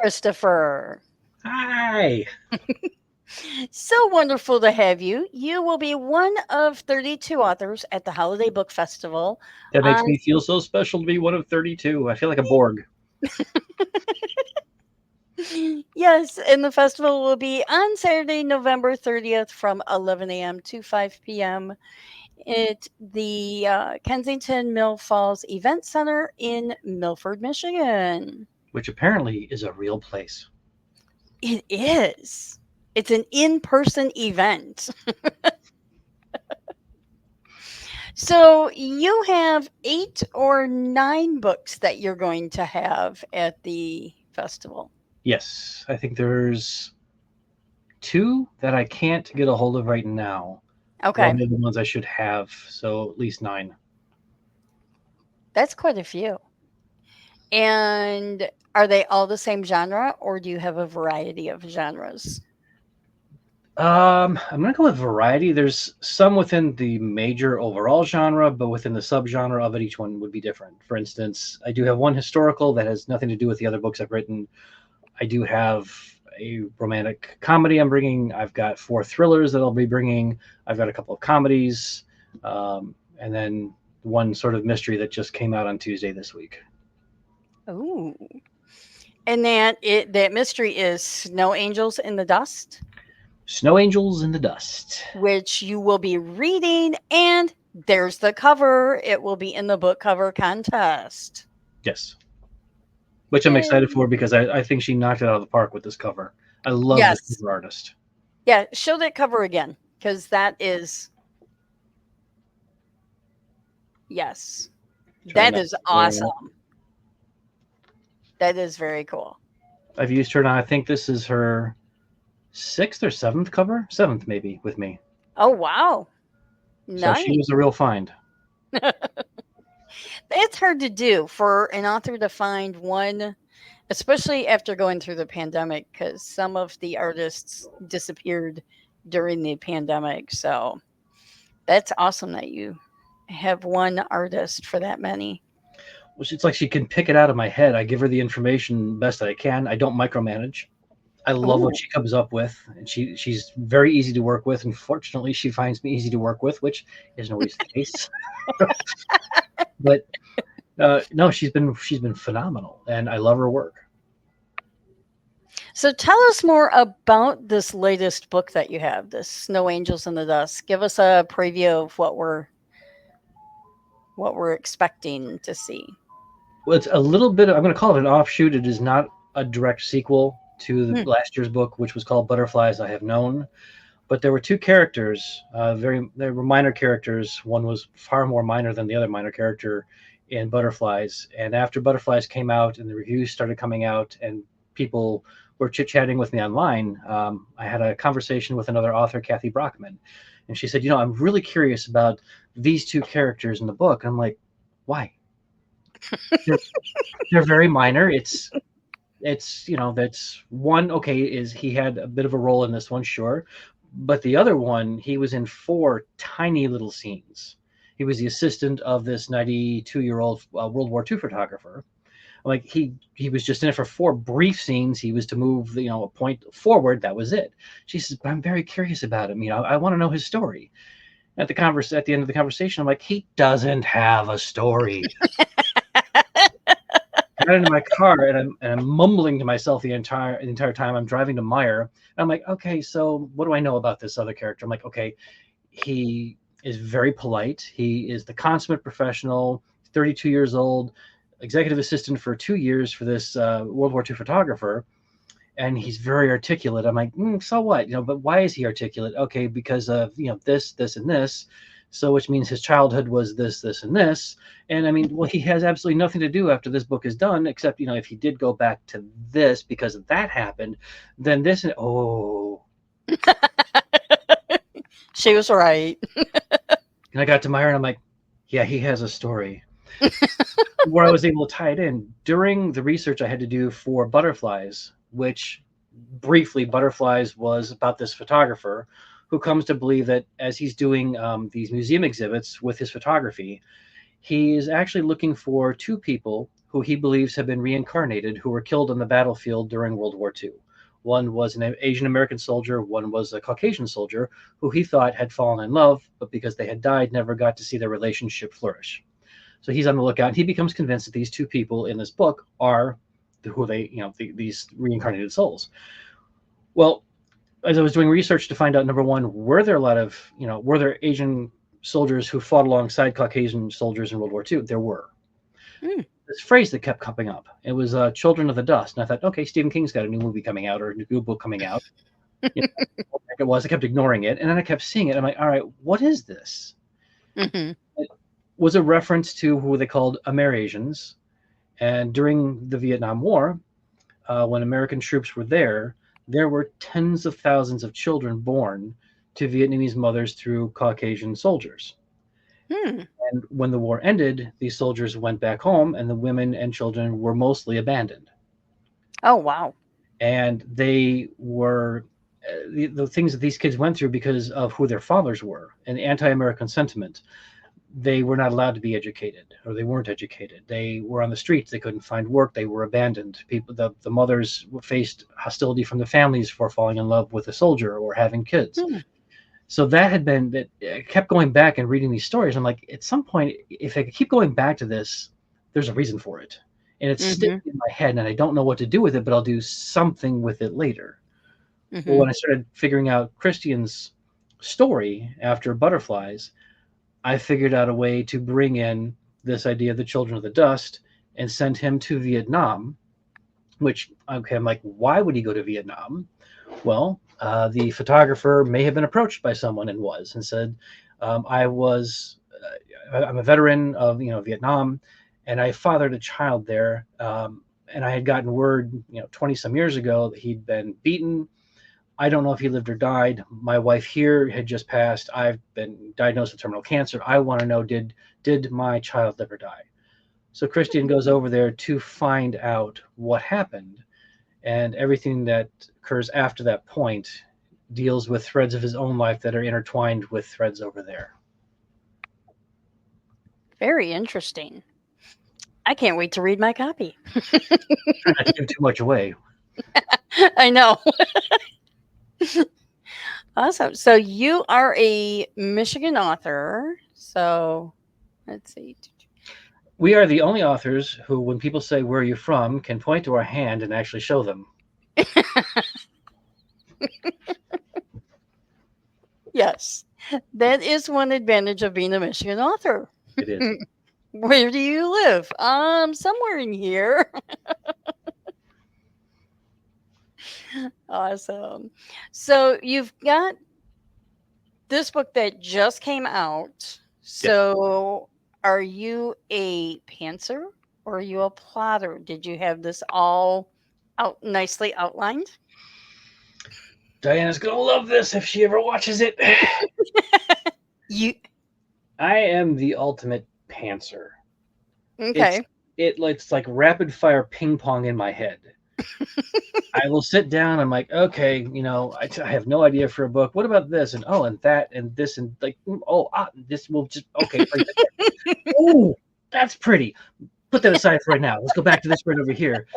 Kristoffer. Hi. So wonderful to have you. You will be one of 32 authors at the Holiday Book Festival That makes on me feel so special to be one of 32. I feel like a Borg. Yes, and the festival will be on Saturday, November 30th from 11 a.m. to 5 p.m. at the Kensington Mill Falls Event Center in Milford, Michigan. Which apparently is a real place. It is. It's an in-person event. So you have 8 or 9 books that you're going to have at the festival. Yes, I think there's two that I can't get a hold of right now. Okay, One of the ones I should have, so at least 9. that's quite a few. And are they all the same genre, or do you have a variety of genres? I'm gonna go with variety. There's some within the major overall genre, but within the subgenre of it, each one would be different. For instance, I do have one historical that has nothing to do with the other books I've written. I do have a romantic comedy I'm bringing. I've got 4 thrillers that I'll be bringing. I've got a couple of comedies, and then one sort of mystery that just came out on Tuesday this week. Ooh. And that mystery is Snow Angels in the Dust, Snow Angels in the Dust. which you will be reading, and there's the cover. It will be in the book cover contest. Yes. Which I'm excited Yay. for because I think she knocked it out of the park with this cover. I love this Yes. cover artist. Yeah, show that cover again because that is, yes, Trying that not is to glare on it. awesome. That is very cool. I've used her now. I think this is her 6th or 7th cover, 7th maybe with me. Oh, wow. So she Nice. was a real find. It's hard to do for an author to find one, especially after going through the pandemic, because some of the artists disappeared during the pandemic. So that's awesome that you have one artist for that many. It's like she can pick it out of my head. I give her the information best that I can. I don't micromanage. I love what Ooh. she comes up with, and she's very easy to work with. And fortunately, she finds me easy to work with, which isn't always the case. But no, she's been phenomenal, and I love her work. So tell us more about this latest book that you have, this Snow Angels in the Dust. Give us a preview of what we're expecting to see. Well, it's a little bit. I'm going to call it an offshoot. It is not a direct sequel to the Hmm. last year's book, which was called Butterflies I Have Known. But there were 2 characters. They were minor characters. One was far more minor than the other minor character in Butterflies. And after Butterflies came out and the reviews started coming out, and people were chit chatting with me online, I had a conversation with another author, Kathy Brockman, and she said, I'm really curious about these 2 characters in the book. I'm like, why? They're, they're very minor. It's that's one. Okay, is he had a bit of a role in this one, sure, but the other one, he was in 4 tiny little scenes. He was the assistant of this 92-year-old World War II photographer. Like he was just in it for 4 brief scenes. He was to move a point forward. That was it. She says, but I'm very curious about him. I want to know his story. At the end of the conversation, I'm like, he doesn't have a story. I got into my car and I'm mumbling to myself the entire time I'm driving to Meyer. And I'm like, okay, so what do I know about this other character? I'm like, okay, he is very polite. He is the consummate professional, 32 years old, executive assistant for 2 years for this World War II photographer, and he's very articulate. I'm like, so what? But why is he articulate? Okay, because of this, and this. So which means his childhood was this, and this. And I mean, well, he has absolutely nothing to do after this book is done, except if he did go back to this because that happened, then this. And oh, She was right. and I got to Meyer, and I'm like, yeah, he has a story. Where I was able to tie it in during the research I had to do for Butterflies, which briefly, Butterflies was about this photographer who comes to believe that as he's doing these museum exhibits with his photography, He is actually looking for two people who he believes have been reincarnated who were killed on the battlefield during World War II. One was an Asian American soldier, one was a Caucasian soldier who he thought had fallen in love, but because they had died, never got to see their relationship flourish. So he's on the lookout, and he becomes convinced that these two people in this book are who they, these reincarnated souls. Well, as I was doing research to find out, number one, were there a lot of, were there Asian soldiers who fought alongside Caucasian soldiers in World War II? There were. Mm. This phrase that kept coming up. It was "Children of the Dust," and I thought, okay, Stephen King's got a new movie coming out or a new book coming out. What the heck it was. I kept ignoring it, and then I kept seeing it. I'm like, all right, what is this? Mm-hmm. It was a reference to who they called Amerasians, and during the Vietnam War, when American troops were there were tens of thousands of children born to Vietnamese mothers through Caucasian soldiers. Mm. And when the war ended, these soldiers went back home, and the women and children were mostly abandoned. Oh, wow. And they were the things that these kids went through because of who their fathers were and the anti-American sentiment. They were not allowed to be educated, or they weren't educated. They were on the streets. They couldn't find work. They were abandoned. The mothers faced hostility from the families for falling in love with a soldier or having kids. Mm. So that I kept going back and reading these stories. I'm like, at some point, if I keep going back to this, there's a reason for it. And it's sticking in my head, and I don't know what to do with it, but I'll do something with it later. Mm-hmm. Well, when I started figuring out Christian's story after Butterflies, I figured out a way to bring in this idea of the Children of the Dust and send him to Vietnam, which, okay, I'm like, why would he go to Vietnam? Well, the photographer may have been approached by someone and said, I'm a veteran of Vietnam, and I fathered a child there, and I had gotten word 20 some years ago that he'd been beaten. I don't know if he lived or died. My wife here had just passed. I've been diagnosed with terminal cancer. I want to know, did my child live or die? So Christian goes over there to find out what happened, and everything that occurs after that point deals with threads of his own life that are intertwined with threads over there. Very interesting. I can't wait to read my copy. Try not to give too much away. I know. Awesome. So you are a Michigan author. So let's see. We are the only authors who, when people say, "Where are you from?" can point to our hand and actually show them. Yes. That is one advantage of being a Michigan author. It is. Where do you live? Somewhere in here. Awesome. So you've got this book that just came out. So are you a pantser or are you a plotter? Did you have this all out nicely outlined? Diana's gonna love this if she ever watches it. I am the ultimate pantser. Okay. It's like rapid fire ping pong in my head. I will sit down. I'm like, okay, I have no idea for a book. What about this? And and that and this and like, this will just okay. Oh, that's pretty. Put that aside for right now. Let's go back to this right over here.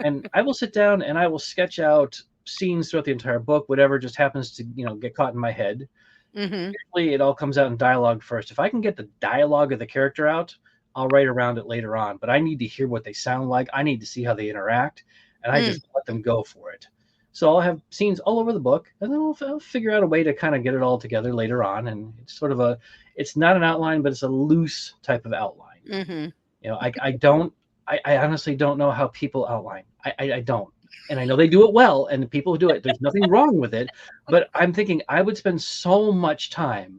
And I will sit down and I will sketch out scenes throughout the entire book, whatever just happens to get caught in my head. Mm-hmm. Usually, it all comes out in dialogue first. If I can get the dialogue of the character out, I'll write around it later on. But I need to hear what they sound like. I need to see how they interact. And I just let them go for it. So I'll have scenes all over the book, and then I'll figure out a way to kind of get it all together later on. And it's sort of it's not an outline, but it's a loose type of outline. Mm-hmm. I honestly don't know how people outline. I don't. And I know they do it well, and the people who do it, there's nothing wrong with it. But I'm thinking I would spend so much time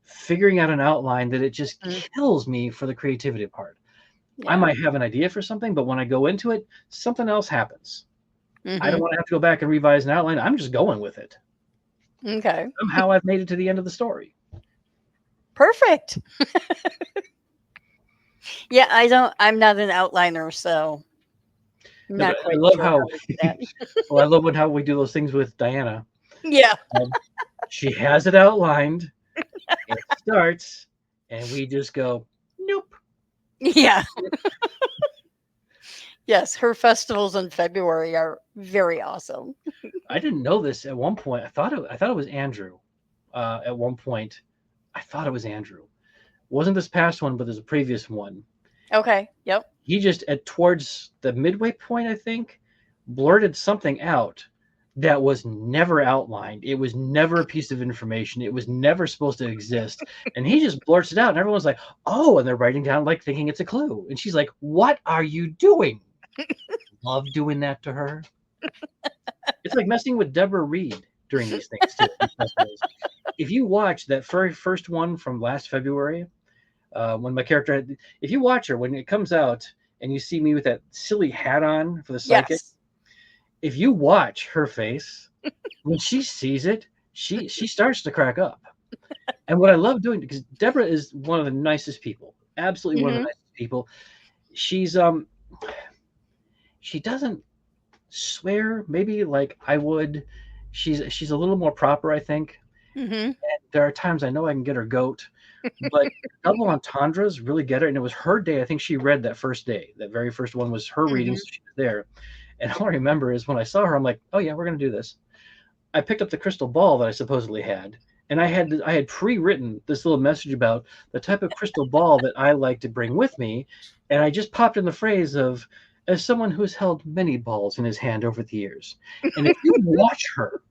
figuring out an outline that it just kills me for the creativity part. Yeah. I might have an idea for something, but when I go into it, something else happens. I don't want to have to go back and revise an outline. I'm just going with it. Okay. Somehow I've made it to the end of the story. Perfect. Yeah, I'm not an outliner, so not quite I love sure how I love how we do those things with Diana. Yeah. She has it outlined. It starts, and we just go, nope. Yeah. Yes, her festivals in February are very awesome. I didn't know this at one point. I thought it was Andrew. At one point, I thought it was Andrew. Wasn't this past one, but there's a previous one. Okay. Yep. He just at towards the midway point, I think, blurted something out that was never outlined. It was never a piece of information. It was never supposed to exist. And he just blurts it out, and everyone's like, "Oh!" And they're writing down like thinking it's a clue. And she's like, "What are you doing?" Love doing that to her. It's like messing with Deborah Reed during these things too. These festivals. If you watch that very first one from last February, when my character had, if you watch her when it comes out and you see me with that silly hat on for the psychic, Yes. if you watch her face when she sees it, she starts to crack up. And what I love doing, because Deborah is one of the nicest people, absolutely one of the Mhm. nicest people. She's she doesn't swear maybe like I would. She's a little more proper, I think. Mhm. There are times I know I can get her goat, but double entendres really get her. And it was her day. I think she read that first day. That very first one was her reading, Mhm. so she was there. And all I remember is when I saw her, I'm like, "Oh yeah, we're gonna do this." I picked up the crystal ball that I supposedly had, and I had pre-written this little message about the type of crystal ball that I like to bring with me, and I just popped in the phrase of as someone who's held many balls in his hand over the years. And if you watch her,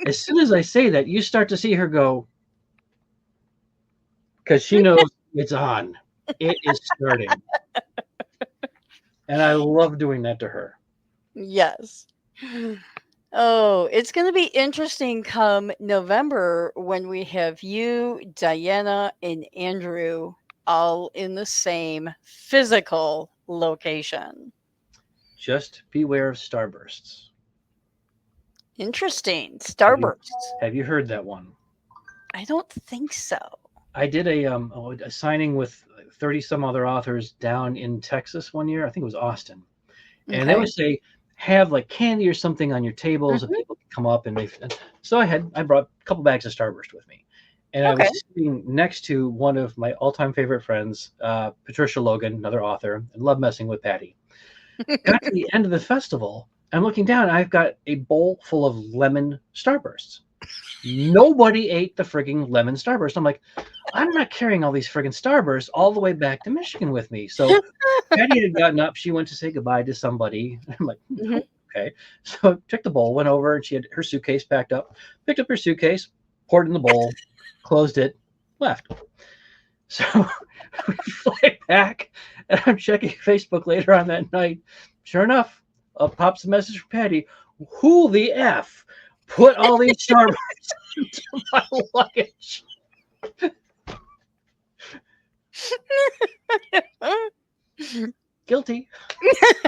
as soon as I say that, you start to see her go because she knows it's on. It is starting, and I love doing that to her. Yes. Oh, it's going to be interesting come November when we have you, Diana, and Andrew all in the same physical location. Just beware of starbursts. Interesting. Have you Starbursts. have you heard that one? I don't think so. I did a signing with 30 some other authors down in Texas one year. I think it was Austin. And they Okay. would say have like candy or something on your table so Hmm. people can come up and they so I brought a couple bags of Starburst with me. And I Okay. was sitting next to one of my all-time favorite friends, Patricia Logan, another author, and love messing with Patty. Got to the end of the festival. I'm looking down. I've got a bowl full of lemon Starbursts. Nobody ate the frigging lemon Starburst. I'm like, I'm not carrying all these friggin' Starbursts all the way back to Michigan with me. So Patty had gotten up. She went to say goodbye to somebody. I'm like, Hmm. okay. So I took the bowl, went over, and she had her suitcase packed up. Picked up her suitcase, poured in the bowl, closed it, left. So we fly back, and I'm checking Facebook later on that night. Sure enough, up pops a message from Patty. Who the f put all these Starbursts into my luggage? Guilty.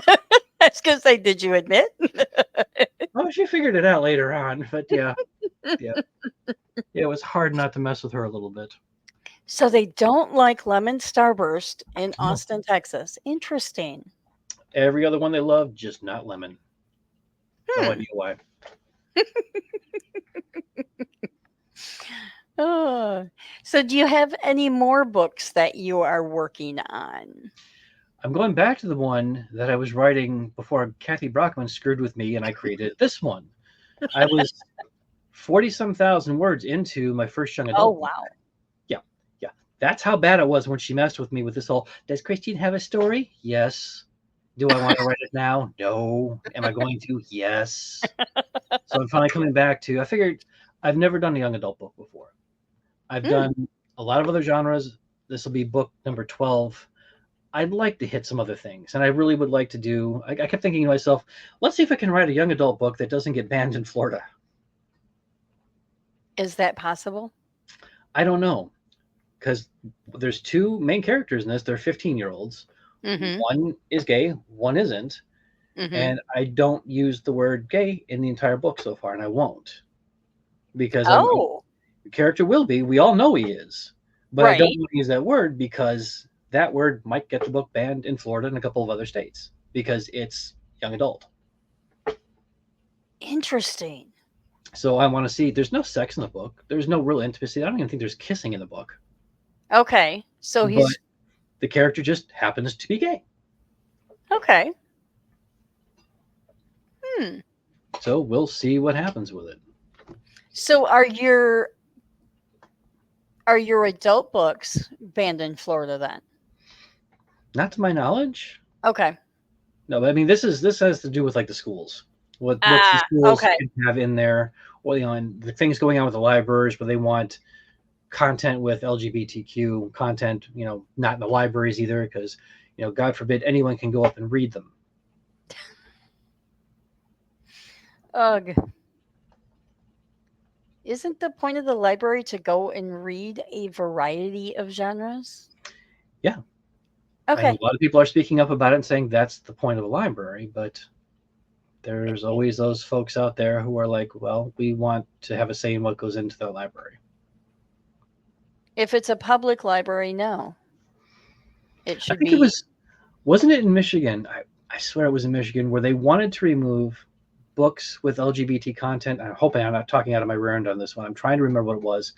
I was going to say, did you admit? Oh, she figured it out later on, but yeah, yeah, yeah. It was hard not to mess with her a little bit. So they don't like lemon starburst in No. Austin, Texas. Interesting. Every other one they love, just not lemon. No Hmm. idea why. Oh. So do you have any more books that you are working on? I'm going back to the one that I was writing before Kathy Brockman screwed with me and I created this one. I was 40 some thousand words into my first young Oh, adult book. wow. Yeah, yeah. That's how bad I was when she messed with me with this whole, does Christine have a story? Yes. Do I want to write it now? No. Am I going to? Yes. So I'm finally coming back to, I figured I've never done a young adult book before. I've Hmm. done a lot of other genres. This will be book number 12. I'd like to hit some other things. And I really would like to do, I kept thinking to myself, let's see if I can write a young adult book that doesn't get banned in Florida. Is that possible? I don't know. Because there's two main characters in this. They're 15-year-olds. Mm-hmm. One is gay, one isn't. Mm-hmm. And I don't use the word gay in the entire book so far, and I won't. Because Oh, the character will be. We all know he is. But I don't right. want to use that word because that word might get the book banned in Florida and a couple of other states because it's young adult. Interesting. So I want to see. There's no sex in the book. There's no real intimacy. I don't even think there's kissing in the book. Okay. So But he's The character just happens to be gay. Okay. Hmm. So we'll see what happens with it. So are your adult books banned in Florida then? Not to my knowledge. Okay. No, but I mean this has to do with like the schools. What books the Ah, schools okay. can have in there, or and the things going on with the libraries where they want content with LGBTQ content, not in the libraries either, because God forbid anyone can go up and read them. Ugh. Isn't the point of the library to go and read a variety of genres? Yeah, and a Okay. lot of people are speaking up about it and saying that's the point of the library, but there's always those folks out there who are like, well, we want to have a say in what goes into the library. If it's a public library, no. It I should think it be. wasn't it in Michigan? I swear it was in Michigan where they wanted to remove books with LGBT content. I'm hoping I'm not talking out of my rear end on this one. I'm trying to remember what it was.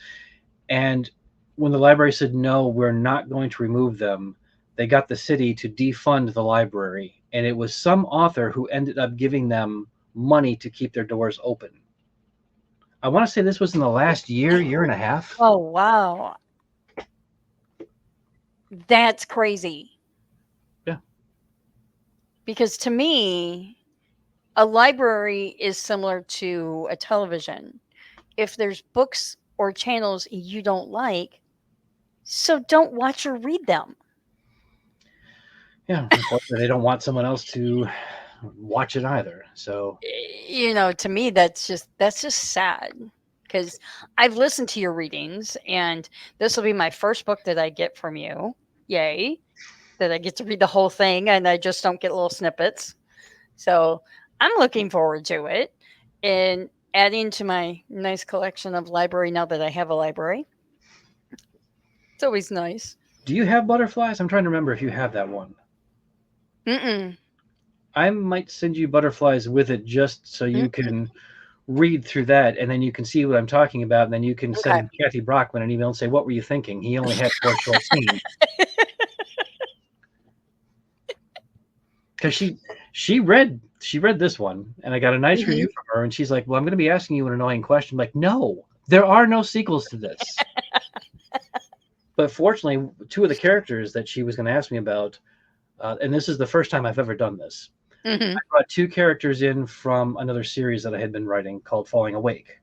And when the library said, no, we're not going to remove them, they got the city to defund the library. And it was some author who ended up giving them money to keep their doors open. I want to say this was in the last year and a half. Oh, wow. That's crazy. Yeah. Because to me, a library is similar to a television. If there's books or channels you don't like, so don't watch or read them. Yeah. Unfortunately, they don't want someone else to watch it either. So, To me that's just sad because I've listened to your readings and this will be my first book that I get from you. Yay. That I get to read the whole thing and I just don't get little snippets. So I'm looking forward to it and adding to my nice collection of library now that I have a library. It's always nice. do you have butterflies? I'm trying to remember if you have that one. Mm-mm. I might send you butterflies with it just so you Mm-mm. can read through that and then you can see what I'm talking about. And then you can Okay. send Kathy Brockman an email and say, what were you thinking? He only had 4 short scenes. Because she read this one and I got a nice Hmm. review from her and she's like, well, I'm going to be asking you an annoying question. I'm like, no, there are no sequels to this. But fortunately, two of the characters that she was going to ask me about, and this is the first time I've ever done this, I Hmm. brought two characters in from another series that I had been writing called Falling Awake.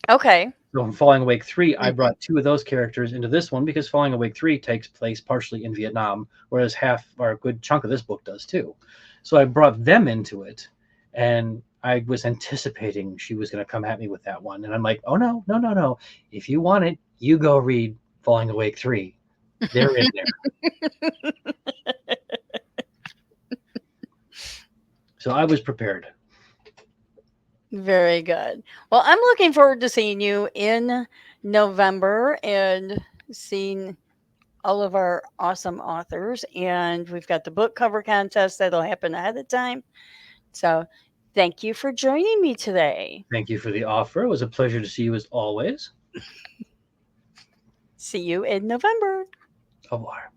Okay. So in Falling Awake 3, I Hmm. brought two of those characters into this one because Falling Awake 3 takes place partially in Vietnam, whereas half or a good chunk of this book does too. So I brought them into it, and I was anticipating she was going to come at me with that one. And I'm like, oh, no, no, no, no. If you want it, you go read Falling Awake 3. They're in there. So I was prepared. Very good. Well, I'm looking forward to seeing you in November and seeing all of our awesome authors. And we've got the book cover contest that'll happen ahead of time. So thank you for joining me today. Thank you for the offer. It was a pleasure to see you as always. See you in November. Au revoir.